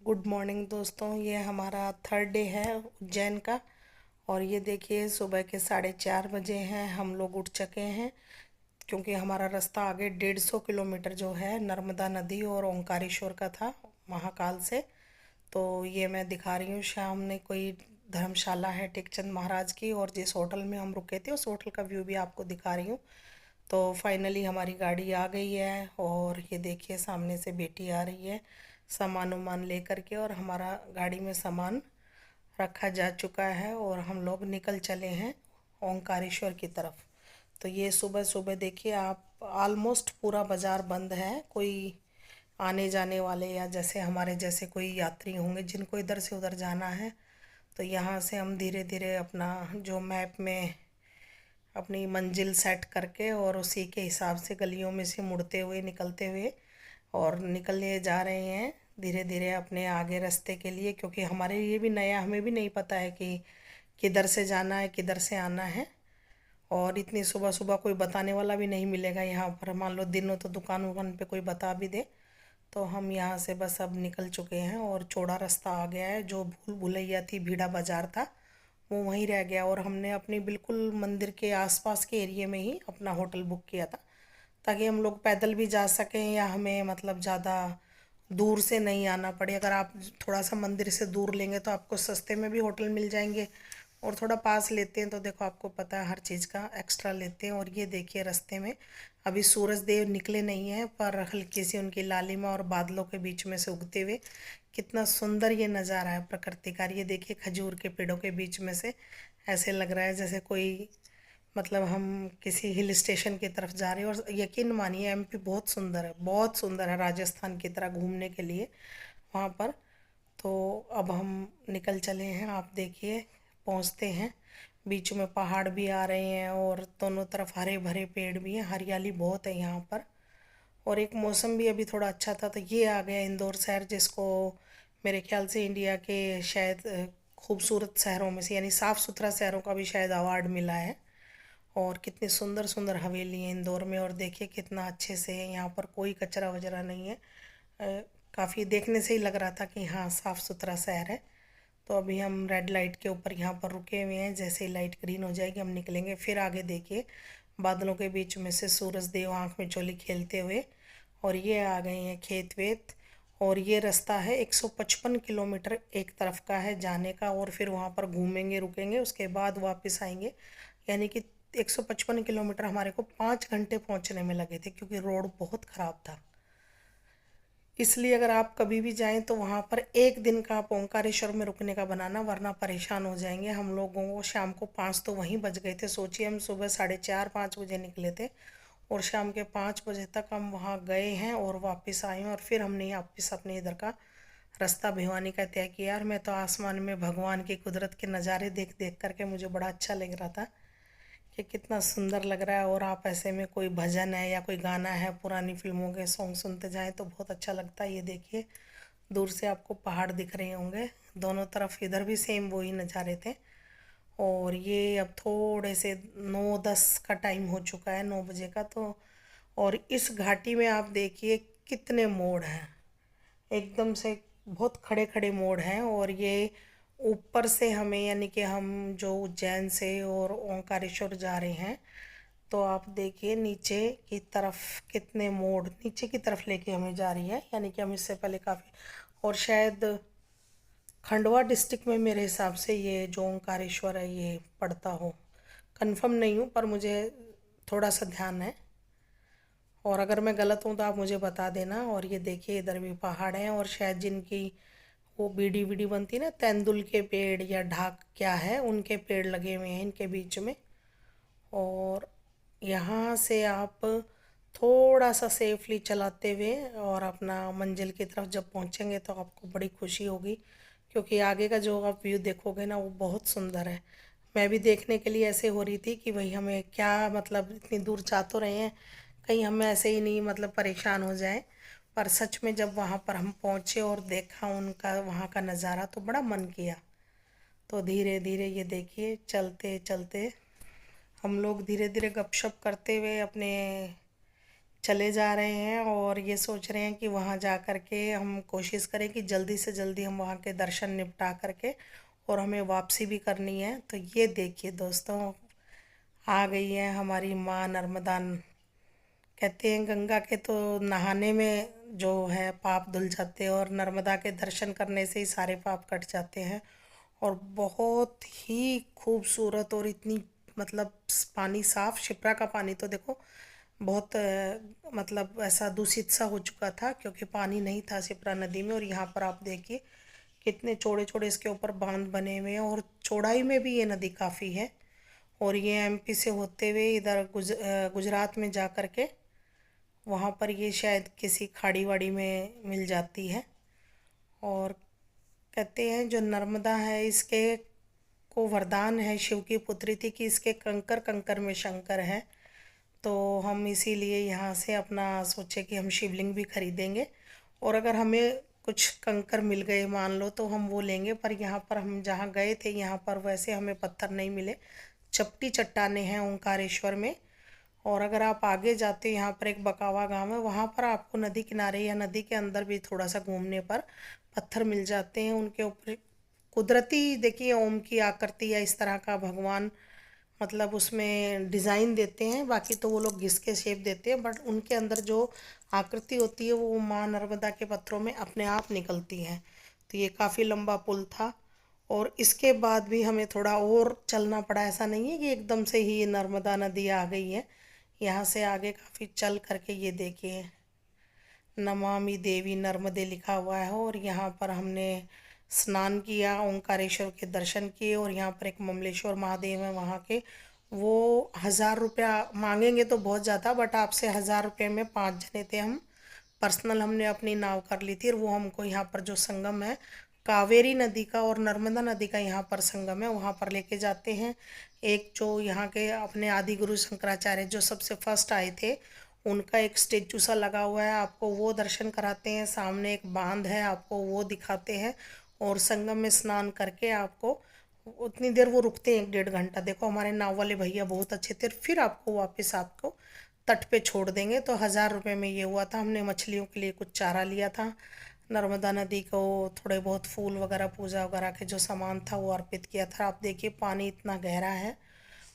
Good morning दोस्तों। ये हमारा थर्ड डे है उज्जैन का। और ये देखिए सुबह के 4:30 बजे हैं, हम लोग उठ चुके हैं क्योंकि हमारा रास्ता आगे 150 किलोमीटर जो है नर्मदा नदी और ओंकारेश्वर का था, महाकाल से। तो ये मैं दिखा रही हूँ, सामने कोई धर्मशाला है टेकचंद महाराज की, और जिस होटल में हम रुके थे उस होटल का व्यू भी आपको दिखा रही हूँ। तो फाइनली हमारी गाड़ी आ गई है और ये देखिए सामने से बेटी आ रही है सामान उमान लेकर के, और हमारा गाड़ी में सामान रखा जा चुका है और हम लोग निकल चले हैं ओंकारेश्वर की तरफ। तो ये सुबह सुबह देखिए आप, ऑलमोस्ट पूरा बाज़ार बंद है। कोई आने जाने वाले या जैसे हमारे जैसे कोई यात्री होंगे जिनको इधर से उधर जाना है, तो यहाँ से हम धीरे धीरे अपना जो मैप में अपनी मंजिल सेट करके और उसी के हिसाब से गलियों में से मुड़ते हुए निकलते हुए और निकलने जा रहे हैं धीरे धीरे अपने आगे रास्ते के लिए, क्योंकि हमारे लिए भी नया, हमें भी नहीं पता है कि किधर से जाना है किधर से आना है। और इतनी सुबह सुबह कोई बताने वाला भी नहीं मिलेगा यहाँ पर। मान लो दिन हो तो दुकान वुकान पे कोई बता भी दे। तो हम यहाँ से बस अब निकल चुके हैं और चौड़ा रास्ता आ गया है। जो भूल भुलैया थी, भीड़ा बाजार था, वो वहीं रह गया और हमने अपनी बिल्कुल मंदिर के आसपास के एरिया में ही अपना होटल बुक किया था, ताकि हम लोग पैदल भी जा सकें या हमें मतलब ज़्यादा दूर से नहीं आना पड़े। अगर आप थोड़ा सा मंदिर से दूर लेंगे तो आपको सस्ते में भी होटल मिल जाएंगे, और थोड़ा पास लेते हैं तो देखो आपको पता है हर चीज़ का एक्स्ट्रा लेते हैं। और ये देखिए रास्ते में अभी सूरज देव निकले नहीं हैं, पर हल्की सी उनकी लालिमा और बादलों के बीच में से उगते हुए कितना सुंदर ये नज़ारा है प्रकृति का। ये देखिए खजूर के पेड़ों के बीच में से ऐसे लग रहा है जैसे कोई, मतलब हम किसी हिल स्टेशन की तरफ जा रहे हैं। और यकीन मानिए एमपी बहुत सुंदर है, बहुत सुंदर है, राजस्थान की तरह घूमने के लिए वहाँ पर। तो अब हम निकल चले हैं, आप देखिए पहुँचते हैं। बीच में पहाड़ भी आ रहे हैं और दोनों तरफ हरे भरे पेड़ भी हैं, हरियाली बहुत है यहाँ पर। और एक मौसम भी अभी थोड़ा अच्छा था। तो ये आ गया इंदौर शहर, जिसको मेरे ख्याल से इंडिया के शायद खूबसूरत शहरों में से, यानी साफ़ सुथरा शहरों का भी शायद अवार्ड मिला है। और कितनी सुंदर सुंदर हवेली है इंदौर में, और देखिए कितना अच्छे से है यहाँ पर, कोई कचरा वचरा नहीं है। काफ़ी देखने से ही लग रहा था कि हाँ साफ़ सुथरा शहर है। तो अभी हम रेड लाइट के ऊपर यहाँ पर रुके हुए हैं, जैसे ही लाइट ग्रीन हो जाएगी हम निकलेंगे। फिर आगे देखिए बादलों के बीच में से सूरज देव आँख में चोली खेलते हुए, और ये आ गए हैं खेत वेत। और ये रास्ता है 155 किलोमीटर एक तरफ का है जाने का, और फिर वहाँ पर घूमेंगे रुकेंगे उसके बाद वापस आएंगे। यानी कि 155 किलोमीटर हमारे को 5 घंटे पहुँचने में लगे थे, क्योंकि रोड बहुत ख़राब था। इसलिए अगर आप कभी भी जाएं तो वहाँ पर एक दिन का आप ओंकारेश्वर में रुकने का बनाना, वरना परेशान हो जाएंगे। हम लोगों को शाम को 5 तो वहीं बज गए थे। सोचिए हम सुबह 4:30-5 बजे निकले थे और शाम के 5 बजे तक हम वहाँ गए हैं और वापस आए हैं। और फिर हमने वापस अपने इधर का रास्ता भिवानी का तय किया। और मैं तो आसमान में भगवान की कुदरत के नज़ारे देख देख करके मुझे बड़ा अच्छा लग रहा था कि कितना सुंदर लग रहा है। और आप ऐसे में कोई भजन है या कोई गाना है, पुरानी फिल्मों के सॉन्ग सुनते जाएं तो बहुत अच्छा लगता है। ये देखिए दूर से आपको पहाड़ दिख रहे होंगे दोनों तरफ, इधर भी सेम वही नज़ारे थे। और ये अब थोड़े से 9:10 का टाइम हो चुका है, 9 बजे का। तो और इस घाटी में आप देखिए कितने मोड़ हैं, एकदम से बहुत खड़े खड़े मोड़ हैं। और ये ऊपर से हमें, यानी कि हम जो उज्जैन से और ओंकारेश्वर जा रहे हैं, तो आप देखिए नीचे की तरफ कितने मोड़ नीचे की तरफ लेके हमें जा रही है। यानी कि हम इससे पहले काफ़ी, और शायद खंडवा डिस्ट्रिक्ट में मेरे हिसाब से ये जो ओंकारेश्वर है ये पड़ता हो, कंफर्म नहीं हूँ पर मुझे थोड़ा सा ध्यान है। और अगर मैं गलत हूँ तो आप मुझे बता देना। और ये देखिए इधर भी पहाड़ हैं, और शायद जिनकी वो बीड़ी वीडी बनती है ना, तेंदुल के पेड़ या ढाक क्या है, उनके पेड़ लगे हुए हैं इनके बीच में। और यहाँ से आप थोड़ा सा सेफली चलाते हुए और अपना मंजिल की तरफ जब पहुँचेंगे तो आपको बड़ी खुशी होगी, क्योंकि आगे का जो आप व्यू देखोगे ना वो बहुत सुंदर है। मैं भी देखने के लिए ऐसे हो रही थी कि भाई हमें क्या, मतलब इतनी दूर जा तो रहे हैं, कहीं हम ऐसे ही नहीं मतलब परेशान हो जाएं। पर सच में जब वहाँ पर हम पहुँचे और देखा उनका वहाँ का नज़ारा तो बड़ा मन किया। तो धीरे धीरे ये देखिए चलते चलते हम लोग धीरे धीरे गपशप करते हुए अपने चले जा रहे हैं और ये सोच रहे हैं कि वहाँ जा कर के हम कोशिश करें कि जल्दी से जल्दी हम वहाँ के दर्शन निपटा करके और हमें वापसी भी करनी है। तो ये देखिए दोस्तों, आ गई है हमारी माँ नर्मदा। कहते हैं गंगा के तो नहाने में जो है पाप धुल जाते हैं और नर्मदा के दर्शन करने से ही सारे पाप कट जाते हैं। और बहुत ही खूबसूरत और इतनी मतलब पानी साफ, शिप्रा का पानी तो देखो बहुत मतलब ऐसा दूषित सा हो चुका था क्योंकि पानी नहीं था शिप्रा नदी में। और यहाँ पर आप देखिए कितने चौड़े चौड़े इसके ऊपर बांध बने हुए हैं और चौड़ाई में भी ये नदी काफ़ी है। और ये एमपी से होते हुए इधर गुजरात में जा कर के वहाँ पर ये शायद किसी खाड़ी वाड़ी में मिल जाती है। और कहते हैं जो नर्मदा है इसके को वरदान है, शिव की पुत्री थी कि इसके कंकर कंकर में शंकर है। तो हम इसीलिए यहाँ से अपना सोचे कि हम शिवलिंग भी खरीदेंगे और अगर हमें कुछ कंकर मिल गए मान लो तो हम वो लेंगे। पर यहाँ पर हम जहाँ गए थे यहाँ पर वैसे हमें पत्थर नहीं मिले, चपटी चट्टाने हैं ओंकारेश्वर में। और अगर आप आगे जाते हो यहाँ पर एक बकावा गांव है, वहाँ पर आपको नदी किनारे या नदी के अंदर भी थोड़ा सा घूमने पर पत्थर मिल जाते हैं। उनके ऊपर कुदरती देखिए ओम की आकृति या इस तरह का भगवान मतलब उसमें डिज़ाइन देते हैं, बाकी तो वो लोग घिस के शेप देते हैं, बट उनके अंदर जो आकृति होती है वो माँ नर्मदा के पत्थरों में अपने आप निकलती है। तो ये काफ़ी लंबा पुल था और इसके बाद भी हमें थोड़ा और चलना पड़ा। ऐसा नहीं है कि एकदम से ही नर्मदा नदी आ गई है, यहाँ से आगे काफ़ी चल करके ये देखिए नमामि देवी नर्मदे लिखा हुआ है। और यहाँ पर हमने स्नान किया, ओंकारेश्वर के दर्शन किए और यहाँ पर एक ममलेश्वर महादेव है वहाँ के, वो 1000 रुपया मांगेंगे तो बहुत ज़्यादा, बट आपसे 1000 रुपये में 5 जने थे हम, पर्सनल हमने अपनी नाव कर ली थी और वो हमको यहाँ पर जो संगम है कावेरी नदी का और नर्मदा नदी का यहाँ पर संगम है वहाँ पर लेके जाते हैं। एक जो यहाँ के अपने आदि गुरु शंकराचार्य जो सबसे फर्स्ट आए थे उनका एक स्टेचू सा लगा हुआ है, आपको वो दर्शन कराते हैं। सामने एक बांध है, आपको वो दिखाते हैं और संगम में स्नान करके आपको उतनी देर वो रुकते हैं 1-1.5 घंटा। देखो हमारे नाव वाले भैया बहुत अच्छे थे, फिर आपको वापस आपको तट पे छोड़ देंगे। तो 1000 रुपये में ये हुआ था। हमने मछलियों के लिए कुछ चारा लिया था, नर्मदा नदी को थोड़े बहुत फूल वगैरह पूजा वगैरह के जो सामान था वो अर्पित किया था। आप देखिए पानी इतना गहरा है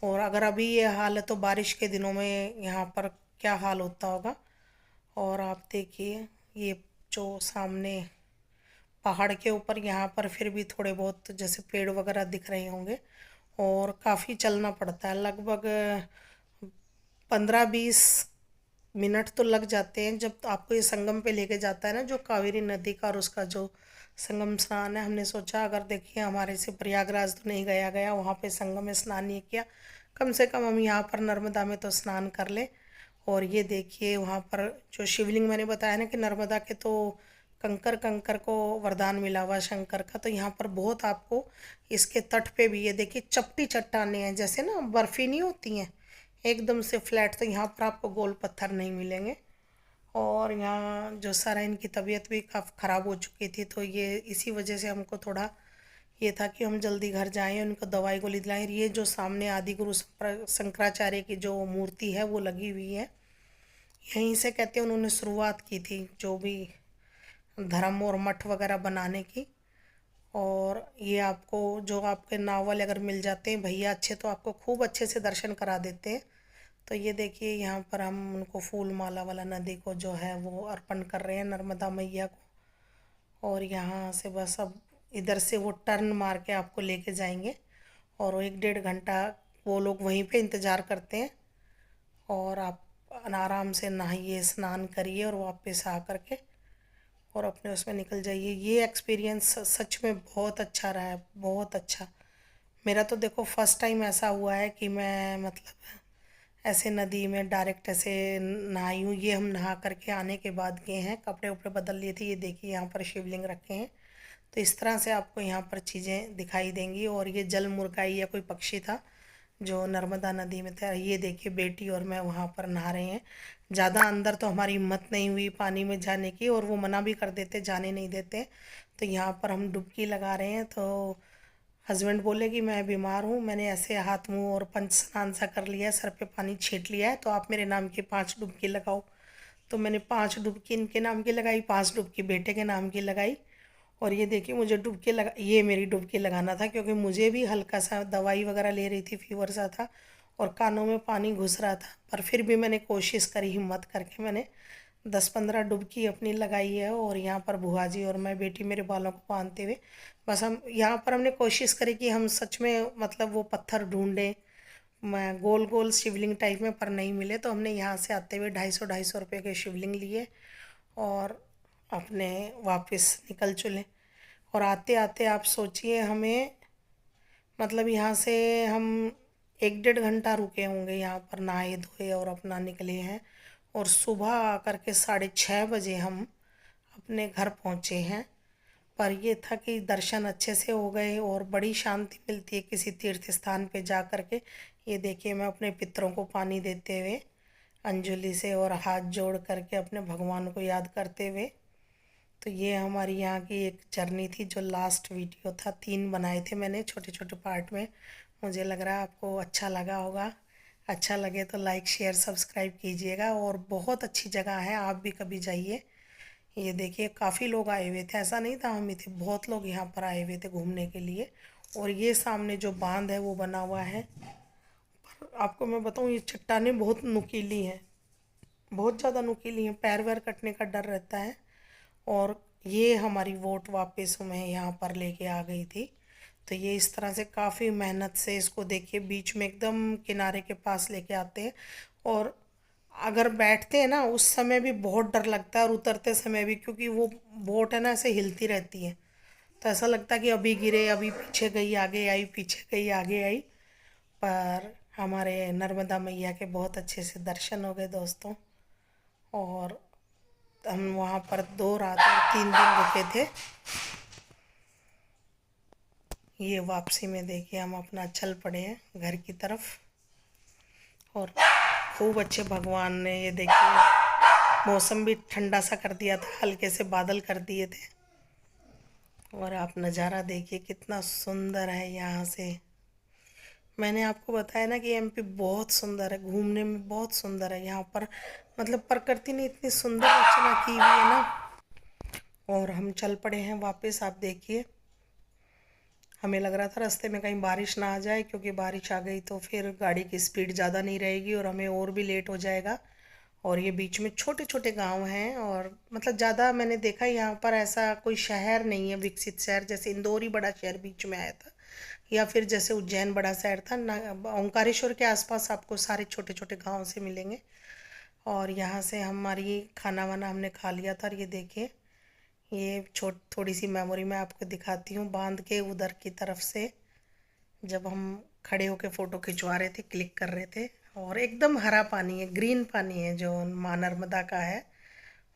और अगर अभी ये हाल है तो बारिश के दिनों में यहाँ पर क्या हाल होता होगा। और आप देखिए ये जो सामने पहाड़ के ऊपर यहाँ पर फिर भी थोड़े बहुत जैसे पेड़ वगैरह दिख रहे होंगे और काफ़ी चलना पड़ता है, लगभग 15-20 मिनट तो लग जाते हैं जब आपको ये संगम पे लेके जाता है ना जो कावेरी नदी का, और उसका जो संगम स्नान है। हमने सोचा अगर देखिए हमारे से प्रयागराज तो नहीं गया गया, वहाँ पे संगम में स्नान नहीं किया, कम से कम हम यहाँ पर नर्मदा में तो स्नान कर ले। और ये देखिए वहाँ पर जो शिवलिंग मैंने बताया ना कि नर्मदा के तो कंकर कंकर को वरदान मिला हुआ शंकर का, तो यहाँ पर बहुत आपको इसके तट पे भी ये देखिए चपटी चट्टाने हैं, जैसे ना बर्फी नहीं होती हैं एकदम से फ्लैट, तो यहाँ पर आपको गोल पत्थर नहीं मिलेंगे। और यहाँ जो सर है इनकी तबीयत भी काफ़ी ख़राब हो चुकी थी, तो ये इसी वजह से हमको थोड़ा ये था कि हम जल्दी घर जाएं, उनको दवाई गोली दिलाएं। ये जो सामने आदि गुरु शंकराचार्य की जो मूर्ति है वो लगी हुई है, यहीं से कहते हैं उन्होंने शुरुआत की थी जो भी धर्म और मठ वगैरह बनाने की। और ये आपको जो आपके नावल अगर मिल जाते हैं भैया अच्छे तो आपको खूब अच्छे से दर्शन करा देते हैं। तो ये देखिए यहाँ पर हम उनको फूल माला वाला नदी को जो है वो अर्पण कर रहे हैं नर्मदा मैया को। और यहाँ से बस अब इधर से वो टर्न मार के आपको लेके जाएंगे और वो 1-1.5 घंटा वो लोग वहीं पे इंतज़ार करते हैं और आप आराम से नहाइए स्नान करिए और वापस आ करके और अपने उसमें निकल जाइए। ये एक्सपीरियंस सच में बहुत अच्छा रहा है, बहुत अच्छा। मेरा तो देखो फर्स्ट टाइम ऐसा हुआ है कि मैं मतलब ऐसे नदी में डायरेक्ट ऐसे नहाई हूँ। ये हम नहा करके आने के बाद गए हैं, कपड़े उपड़े बदल लिए थे। ये देखिए यहाँ पर शिवलिंग रखे हैं, तो इस तरह से आपको यहाँ पर चीज़ें दिखाई देंगी। और ये जल मुर्गाई या कोई पक्षी था जो नर्मदा नदी में था। ये देखिए बेटी और मैं वहाँ पर नहा रहे हैं। ज़्यादा अंदर तो हमारी हिम्मत नहीं हुई पानी में जाने की और वो मना भी कर देते, जाने नहीं देते। तो यहाँ पर हम डुबकी लगा रहे हैं, तो हस्बैंड बोले कि मैं बीमार हूँ, मैंने ऐसे हाथ मुंह और पंच स्नान सा कर लिया है, सर पे पानी छींट लिया है, तो आप मेरे नाम की 5 डुबकी लगाओ। तो मैंने 5 डुबकी इनके नाम की लगाई, 5 डुबकी बेटे के नाम की लगाई। और ये देखिए मुझे डुबकी लगा, ये मेरी डुबकी लगाना था क्योंकि मुझे भी हल्का सा दवाई वगैरह ले रही थी, फीवर सा था और कानों में पानी घुस रहा था, पर फिर भी मैंने कोशिश करी, हिम्मत करके मैंने 10-15 डुबकी अपनी लगाई है। और यहाँ पर बुआ जी और मैं बेटी मेरे बालों को बांधते हुए, बस हम यहाँ पर हमने कोशिश करी कि हम सच में मतलब वो पत्थर ढूंढें, मैं गोल गोल शिवलिंग टाइप में, पर नहीं मिले। तो हमने यहाँ से आते हुए 250-250 रुपये के शिवलिंग लिए और अपने वापस निकल चले। और आते आते आप सोचिए हमें, मतलब यहाँ से हम 1-1.5 घंटा रुके होंगे, यहाँ पर नहाए धोए और अपना निकले हैं। और सुबह आकर के 6:30 बजे हम अपने घर पहुँचे हैं। पर ये था कि दर्शन अच्छे से हो गए और बड़ी शांति मिलती है किसी तीर्थ स्थान पे जा कर के। ये देखिए मैं अपने पितरों को पानी देते हुए अंजलि से और हाथ जोड़ करके अपने भगवान को याद करते हुए। तो ये हमारी यहाँ की एक जर्नी थी, जो लास्ट वीडियो था, 3 बनाए थे मैंने छोटे छोटे पार्ट में। मुझे लग रहा है आपको अच्छा लगा होगा। अच्छा लगे तो लाइक शेयर सब्सक्राइब कीजिएगा। और बहुत अच्छी जगह है, आप भी कभी जाइए। ये देखिए काफ़ी लोग आए हुए थे, ऐसा नहीं था हम ही थे, बहुत लोग यहाँ पर आए हुए थे घूमने के लिए। और ये सामने जो बांध है वो बना हुआ है। आपको मैं बताऊँ, ये चट्टानें बहुत नुकीली हैं, बहुत ज़्यादा नुकीली हैं, पैर वैर कटने का डर रहता है। और ये हमारी वोट वापस हमें यहाँ पर लेके आ गई थी। तो ये इस तरह से काफ़ी मेहनत से इसको देखिए बीच में एकदम किनारे के पास लेके आते हैं। और अगर बैठते हैं ना उस समय भी बहुत डर लगता है, और उतरते समय भी, क्योंकि वो बोट है ना ऐसे हिलती रहती है। तो ऐसा लगता है कि अभी गिरे, अभी पीछे गई आगे आई, पीछे गई आगे आई। पर हमारे नर्मदा मैया के बहुत अच्छे से दर्शन हो गए दोस्तों। और हम वहाँ पर 2 रात और 3 दिन रुके थे। ये वापसी में देखिए हम अपना चल पड़े हैं घर की तरफ। और खूब अच्छे भगवान ने, ये देखिए मौसम भी ठंडा सा कर दिया था, हल्के से बादल कर दिए थे। और आप नज़ारा देखिए कितना सुंदर है यहाँ से। मैंने आपको बताया ना कि एमपी बहुत सुंदर है, घूमने में बहुत सुंदर है यहाँ पर, मतलब प्रकृति ने इतनी सुंदर रचना की हुई है ना। और हम चल पड़े हैं वापस। आप देखिए हमें लग रहा था रास्ते में कहीं बारिश ना आ जाए, क्योंकि बारिश आ गई तो फिर गाड़ी की स्पीड ज़्यादा नहीं रहेगी और हमें और भी लेट हो जाएगा। और ये बीच में छोटे छोटे गांव हैं, और मतलब ज़्यादा मैंने देखा यहाँ पर ऐसा कोई शहर नहीं है, विकसित शहर, जैसे इंदौर ही बड़ा शहर बीच में आया था, या फिर जैसे उज्जैन बड़ा शहर था ना। ओंकारेश्वर के आसपास आपको सारे छोटे छोटे गाँव से मिलेंगे। और यहाँ से हमारी खाना वाना हमने खा लिया था। और ये देखिए ये थोड़ी सी मेमोरी मैं आपको दिखाती हूँ, बांध के उधर की तरफ से जब हम खड़े होके फ़ोटो खिंचवा रहे थे, क्लिक कर रहे थे। और एकदम हरा पानी है, ग्रीन पानी है जो माँ नर्मदा का है।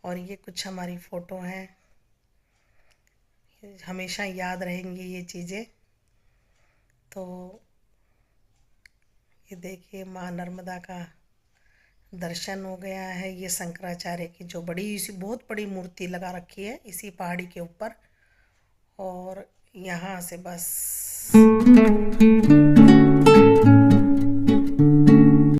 और ये कुछ हमारी फ़ोटो हैं, हमेशा याद रहेंगी ये चीज़ें। तो ये देखिए माँ नर्मदा का दर्शन हो गया है। ये शंकराचार्य की जो बड़ी सी बहुत बड़ी मूर्ति लगा रखी है इसी पहाड़ी के ऊपर। और यहाँ से बस